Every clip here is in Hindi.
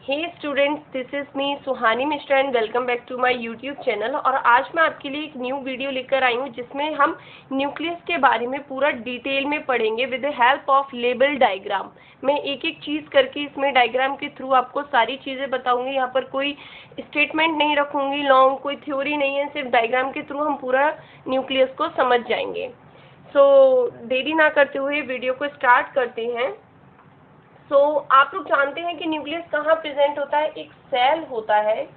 Hey students, this is me Suhani Mishra and welcome back to my YouTube channel. और आज मैं आपके लिए एक न्यू वीडियो लेकर आई हूँ जिसमें हम न्यूक्लियस के बारे में पूरा डिटेल में पढ़ेंगे with the help of label diagram. मैं एक एक चीज़ करके इसमें डायग्राम के थ्रू आपको सारी चीज़ें बताऊंगी। यहाँ पर कोई स्टेटमेंट नहीं रखूंगी लॉन्ग, कोई थ्योरी नहीं है, सिर्फ डायग्राम के थ्रू हम पूरा न्यूक्लियस को समझ जाएंगे। सो देरी ना करते हुए वीडियो को स्टार्ट करते हैं। आप लोग जानते हैं कि न्यूक्लियस कहाँ प्रेजेंट होता है। एक सेल होता है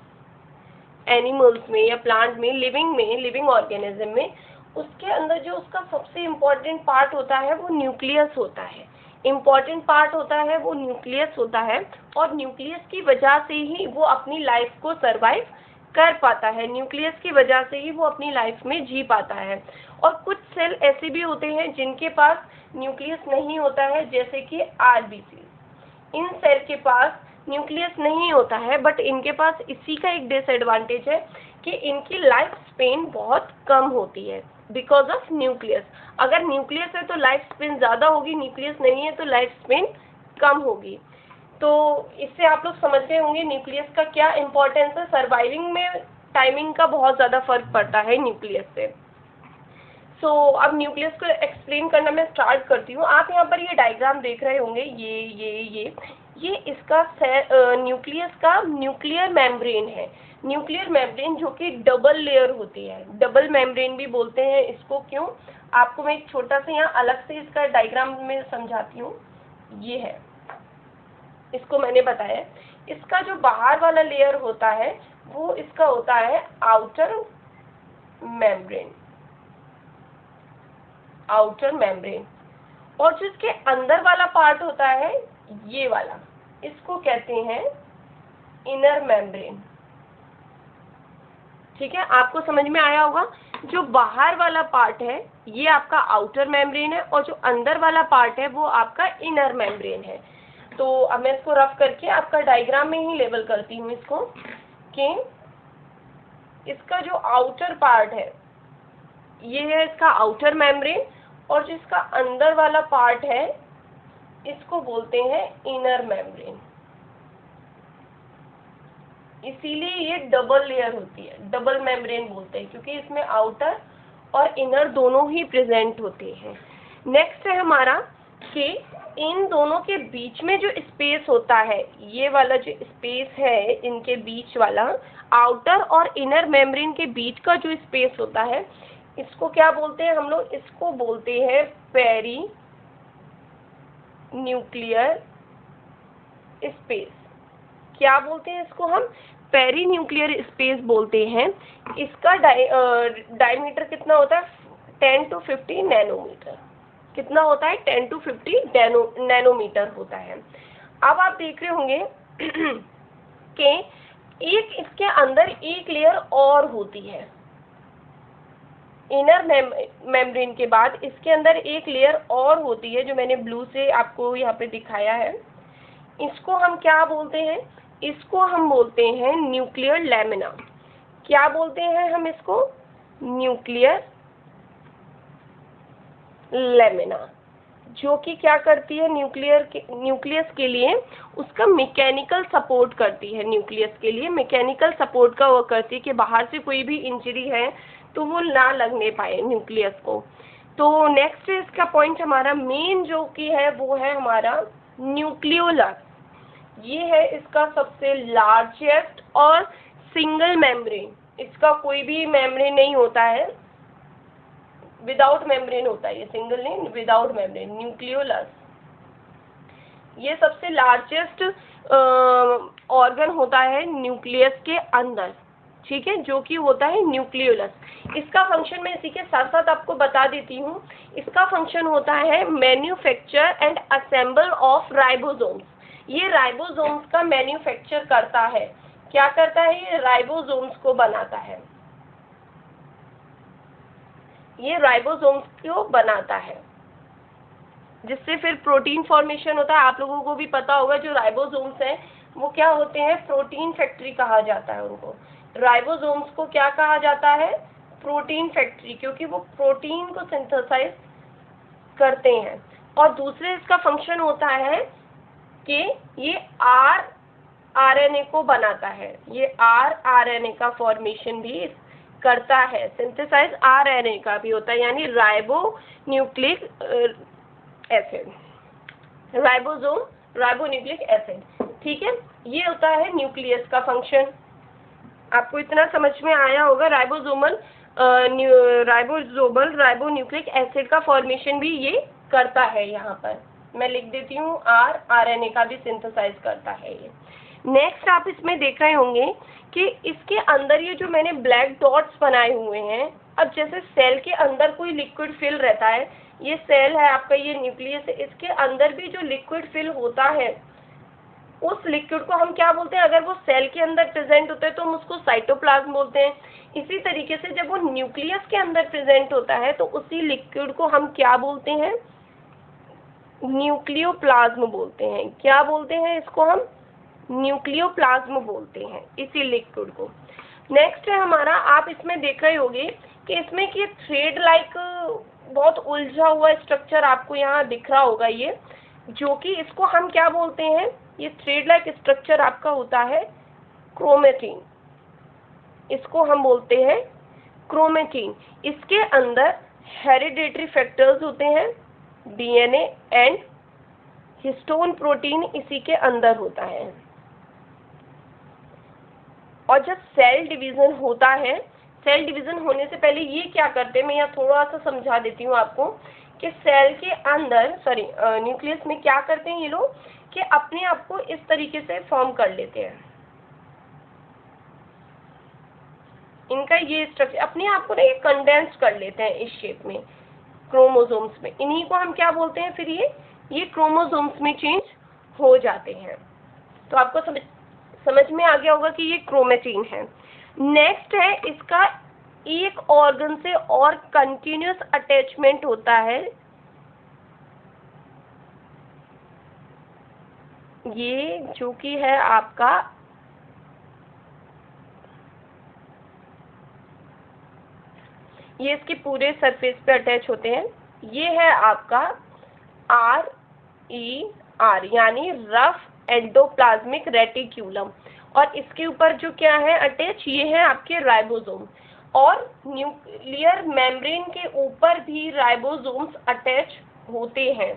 एनिमल्स में या प्लांट में, लिविंग ऑर्गेनिज्म में। उसके अंदर जो उसका सबसे इम्पोर्टेंट पार्ट होता है वो न्यूक्लियस होता है। इम्पोर्टेंट पार्ट होता है वो न्यूक्लियस होता है, और न्यूक्लियस की वजह से ही वो अपनी लाइफ को सरवाइव कर पाता है। न्यूक्लियस की वजह से ही वो अपनी लाइफ में जी पाता है। और कुछ सेल ऐसे भी होते हैं जिनके पास न्यूक्लियस नहीं होता है, जैसे कि आरबीसी। इन सेल के पास न्यूक्लियस नहीं होता है, बट इनके पास इसी का एक डिसएडवांटेज है कि इनकी लाइफ स्पेन बहुत कम होती है बिकॉज ऑफ न्यूक्लियस। अगर न्यूक्लियस है तो लाइफ स्पेन ज़्यादा होगी, न्यूक्लियस नहीं है तो लाइफ स्पेन कम होगी। तो इससे आप लोग समझ गए होंगे न्यूक्लियस का क्या इम्पोर्टेंस है। सर्वाइविंग में टाइमिंग का बहुत ज़्यादा फर्क पड़ता है न्यूक्लियस से। अब न्यूक्लियस को एक्सप्लेन करना मैं स्टार्ट करती हूँ। आप यहाँ पर ये डायग्राम देख रहे होंगे, ये इसका न्यूक्लियस का न्यूक्लियर मेम्ब्रेन है। न्यूक्लियर मेम्ब्रेन जो कि डबल लेयर होती है, डबल मेम्ब्रेन भी बोलते हैं इसको। क्यों, आपको मैं एक छोटा सा यहाँ अलग से इसका डायग्राम में समझाती हूँ। ये है, इसको मैंने बताया। इसका जो बाहर वाला लेयर होता है वो इसका होता है आउटर मेम्ब्रेन, आउटर मेम्ब्रेन। और जो इसके अंदर वाला पार्ट होता है ये वाला, इसको कहते हैं इनर मेम्ब्रेन। ठीक है, आपको समझ में आया होगा। जो बाहर वाला पार्ट है ये आपका आउटर मेम्ब्रेन है, और जो अंदर वाला पार्ट है वो आपका इनर मेम्ब्रेन है। तो अब मैं इसको रफ करके आपका डायग्राम में ही लेबल करती हूँ इसको, कि इसका जो आउटर पार्ट है ये है इसका आउटर मेम्ब्रेन, और जो इसका अंदर वाला पार्ट है इसको बोलते हैं इनर मेम्ब्रेन। इसीलिए ये डबल लेयर होती है, डबल मेम्ब्रेन बोलते हैं, क्योंकि इसमें आउटर और इनर दोनों ही प्रेजेंट होते हैं। नेक्स्ट है हमारा कि इन दोनों के बीच में जो स्पेस होता है, ये वाला जो स्पेस है इनके बीच वाला, आउटर और इनर मेम्ब्रेन के बीच का जो स्पेस होता है, इसको क्या बोलते हैं हम लोग? इसको बोलते हैं पेरी न्यूक्लियर स्पेस। क्या बोलते हैं इसको हम? पेरी न्यूक्लियर स्पेस बोलते हैं। इसका डायमीटर कितना होता है? 10 to 50 नैनोमीटर। कितना होता है? 10 to 50 नैनोमीटर होता है। अब आप देख रहे होंगे कि एक इसके अंदर एक लेयर और होती है। इनर मेम्ब्रेन के बाद इसके अंदर एक लेयर और होती है, जो मैंने ब्लू से आपको यहाँ पे दिखाया है। इसको हम क्या बोलते हैं? इसको हम बोलते हैं न्यूक्लियर लैमिना। क्या बोलते हैं हम इसको? न्यूक्लियर लैमिना, जो कि क्या करती है न्यूक्लियस के लिए उसका मैकेनिकल सपोर्ट करती है। न्यूक्लियस के लिए मैकेनिकल सपोर्ट का वो करती है कि बाहर से कोई भी इंजरी है तो वो ना लगने पाए न्यूक्लियस को। तो नेक्स्ट इसका पॉइंट हमारा मेन जो कि है वो है हमारा न्यूक्लियोलस। ये है इसका सबसे लार्जेस्ट और सिंगल मेम्ब्रेन। इसका कोई भी मेम्ब्रेन नहीं होता है, विदाउट मेम्ब्रेन होता है, ये सिंगल नहीं, विदाउट मेम्ब्रेन, न्यूक्लियोलस। ये सबसे लार्जेस्ट ऑर्गन होता है न्यूक्लियस के अंदर, ठीक है, जो कि होता है न्यूक्लियोलस। इसका फंक्शन मैं इसी के साथ साथ आपको बता देती हूँ। इसका फंक्शन होता है manufacture and assemble of ribosomes. ये राइबोसोम्स का मैन्युफैक्चर करता है। क्या करता है? ये राइबोसोम्स को बनाता है, ये राइबोसोम्स को बनाता है, जिससे फिर प्रोटीन फॉर्मेशन होता है। आप लोगों को भी पता होगा जो राइबोसोम्स हैं वो क्या होते हैं? प्रोटीन फैक्ट्री कहा जाता है उनको। राइबोसोम्स को क्या कहा जाता है? प्रोटीन फैक्ट्री, क्योंकि वो प्रोटीन को सिंथेसाइज करते हैं। और दूसरे इसका फंक्शन होता है कि ये आरएनए को बनाता है। ये आरएनए का फॉर्मेशन भी करता है, सिंथेसाइज आरएनए का भी होता है, यानी ribo nucleic acid, ribosome ribonucleic acid. ठीक है, ये होता है न्यूक्लियस का फंक्शन। आपको इतना समझ में आया होगा। राइबोसोमल राइबोन्यूक्लिक एसिड का फॉर्मेशन भी ये करता है। यहाँ पर मैं लिख देती हूँ आरएनए का भी सिंथेसाइज करता है ये। नेक्स्ट आप इसमें देख रहे होंगे कि इसके अंदर ये जो मैंने ब्लैक डॉट्स बनाए हुए हैं, अब जैसे सेल के अंदर कोई लिक्विड फिल रहता है, ये सेल है आपका, ये न्यूक्लियस है, इसके अंदर भी जो लिक्विड फिल होता है उस लिक्विड को हम क्या बोलते हैं? अगर वो सेल के अंदर प्रेजेंट होता है तो हम उसको साइटोप्लाज्म बोलते हैं। इसी तरीके से जब वो न्यूक्लियस के अंदर प्रेजेंट होता है तो उसी लिक्विड को हम क्या बोलते हैं? न्यूक्लियोप्लाज्म बोलते हैं। क्या बोलते हैं इसको? हम न्यूक्लियोप्लाज्म बोलते हैं इसी लिक्विड को। नेक्स्ट है हमारा, आप इसमें देख रहे होंगे कि इसमें कि थ्रेड लाइक बहुत उलझा हुआ स्ट्रक्चर आपको यहाँ दिख रहा होगा, ये जो कि इसको हम क्या बोलते हैं? ये थ्रेड लाइक स्ट्रक्चर आपका होता है क्रोमेटिन। इसको हम बोलते हैं क्रोमेटिन। इसके अंदर हेरिडेटरी फैक्टर्स होते हैं, डीएनए एंड हिस्टोन प्रोटीन इसी के अंदर होता है। और जब सेल डिवीजन होता है, सेल डिवीजन होने से पहले ये क्या करते हैं, मैं यहाँ थोड़ा सा समझा देती हूँ आपको कि सेल के अंदर न्यूक्लियस में क्या करते हैं ये लोग कि अपने आप को इस तरीके से फॉर्म कर लेते हैं। इनका ये स्ट्रक्चर अपने आप को ना ये कंडेंस कर लेते हैं इस शेप में क्रोमोसोम्स में। इन्हीं को हम क्या बोलते हैं? फिर ये क्रोमोसोम्स में चेंज हो जाते हैं। तो आपको समझ में आ गया होगा कि ये क्रोमेटिन है। नेक्स्ट है, इसका एक ऑर्गन से और कंटिन्यूस अटैचमेंट होता है। ये जो कि है आपका ये इसके पूरे सरफेस पे अटैच होते हैं। ये है आपका RER यानी रफ एंडोप्लाज्मिक रेटिक्यूलम, और इसके ऊपर जो क्या है अटैच, ये है आपके राइबोसोम। और न्यूक्लियर मेम्ब्रेन के ऊपर भी राइबोसोम्स अटैच होते हैं।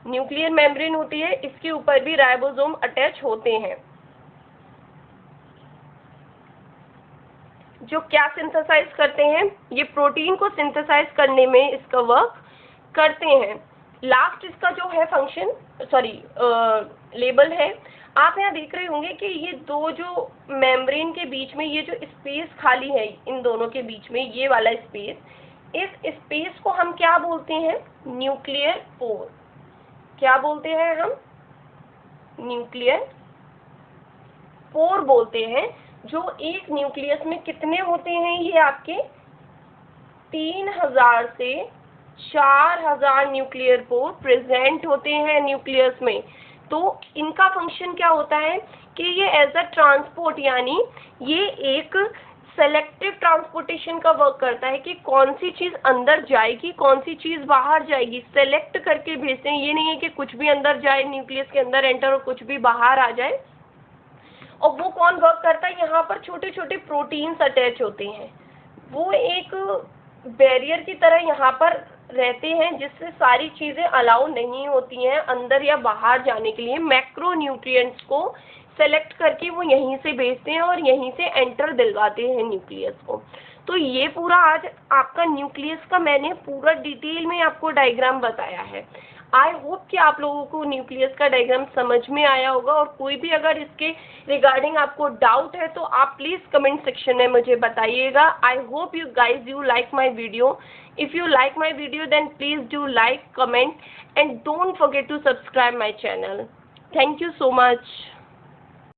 न्यूक्लियर मेम्ब्रेन होती है, इसके ऊपर भी राइबोसोम अटैच होते हैं, जो क्या सिंथेसाइज करते हैं? ये प्रोटीन को सिंथेसाइज करने में इसका वर्क करते हैं। लास्ट इसका जो है फंक्शन लेबल है, आप यहाँ देख रहे होंगे कि ये दो जो मेम्ब्रेन के बीच में ये जो स्पेस खाली है, इन दोनों के बीच में ये वाला स्पेस, इस स्पेस को हम क्या बोलते हैं? Nuclear pore. क्या बोलते हैं हम? न्यूक्लियर पोर बोलते हैं। जो एक न्यूक्लियस में कितने होते हैं? ये आपके 3000 से 4000 न्यूक्लियर पोर प्रेजेंट होते हैं न्यूक्लियस में। तो इनका फंक्शन क्या होता है कि ये एज अ ट्रांसपोर्ट, यानी ये एक सेलेक्टिव ट्रांसपोर्टेशन का वर्क करता है कि कौन सी चीज़ अंदर जाएगी, कौन सी चीज़ बाहर जाएगी, सेलेक्ट करके भेजते हैं। ये नहीं है कि कुछ भी अंदर जाए, न्यूक्लियस के अंदर एंटर, और कुछ भी बाहर आ जाए। और वो कौन वर्क करता है? यहाँ पर छोटे छोटे प्रोटीन्स अटैच होते हैं, वो एक बैरियर की तरह यहाँ पर रहते हैं, जिससे सारी चीज़ें अलाउ नहीं होती हैं अंदर या बाहर जाने के लिए। मैक्रो न्यूट्रिएंट्स को सेलेक्ट करके वो यहीं से भेजते हैं और यहीं से एंटर दिलवाते हैं न्यूक्लियस को। तो ये पूरा आज आपका न्यूक्लियस का मैंने पूरा डिटेल में आपको डायग्राम बताया है। आई होप कि आप लोगों को न्यूक्लियस का डायग्राम समझ में आया होगा, और कोई भी अगर इसके रिगार्डिंग आपको डाउट है तो आप प्लीज़ कमेंट सेक्शन में मुझे बताइएगा। I hope you guys you like my video. If you like my video then please do like, comment, and don't forget to subscribe my channel. Thank you so much.